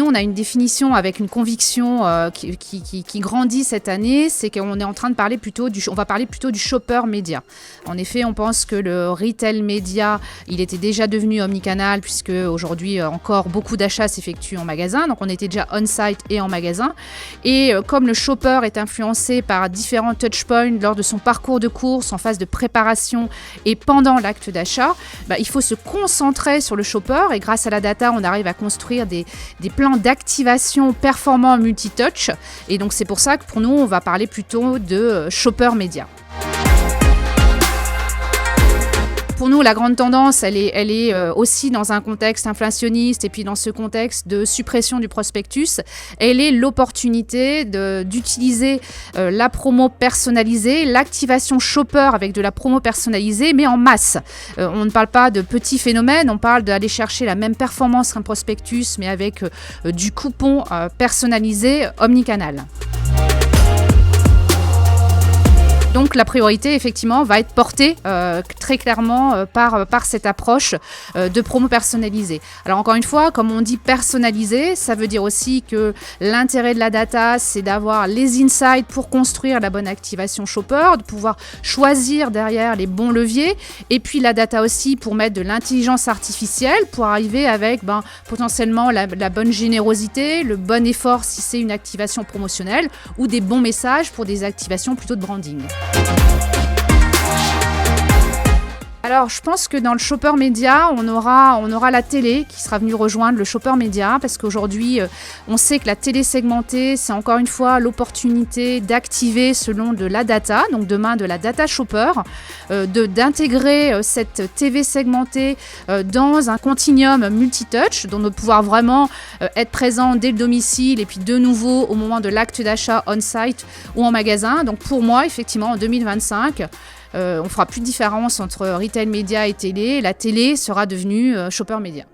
nous, on a une définition avec une conviction qui grandit cette année, c'est qu'on est en train de parler on va parler plutôt du shopper média. En effet, on pense que le retail média, il était déjà devenu omnicanal puisque aujourd'hui encore beaucoup d'achats s'effectuent en magasin, donc on était déjà on-site et en magasin. Et comme le shopper est influencé par différents touchpoints lors de son parcours de course, en phase de préparation et pendant l'acte d'achat, il faut se concentrer sur le shopper et grâce à la data, on arrive à construire des plans d'activation performants multitouch. Et donc c'est pour ça que pour nous, on va parler plutôt de shopper média. Pour nous, la grande tendance, elle est aussi dans un contexte inflationniste et puis dans ce contexte de suppression du prospectus, elle est l'opportunité d'utiliser la promo personnalisée, l'activation shopper avec de la promo personnalisée, mais en masse. On ne parle pas de petits phénomènes, on parle d'aller chercher la même performance qu'un prospectus, mais avec du coupon personnalisé omnicanal. Donc la priorité, effectivement, va être portée très clairement par cette approche de promo personnalisée. Alors encore une fois, comme on dit personnalisé, ça veut dire aussi que l'intérêt de la data, c'est d'avoir les insights pour construire la bonne activation shopper, de pouvoir choisir derrière les bons leviers, et puis la data aussi pour mettre de l'intelligence artificielle, pour arriver avec potentiellement la bonne générosité, le bon effort si c'est une activation promotionnelle, ou des bons messages pour des activations plutôt de branding. Alors, je pense que dans le shopper média, on aura la télé qui sera venue rejoindre le shopper média parce qu'aujourd'hui, on sait que la télé segmentée, c'est encore une fois l'opportunité d'activer selon de la data, donc demain de la data shopper, d'intégrer cette TV segmentée dans un continuum multitouch, dont de pouvoir vraiment être présent dès le domicile et puis de nouveau au moment de l'acte d'achat on-site ou en magasin. Donc pour moi, effectivement, en 2025, on fera plus de différence entre retail média et télé. La télé sera devenue shopper média.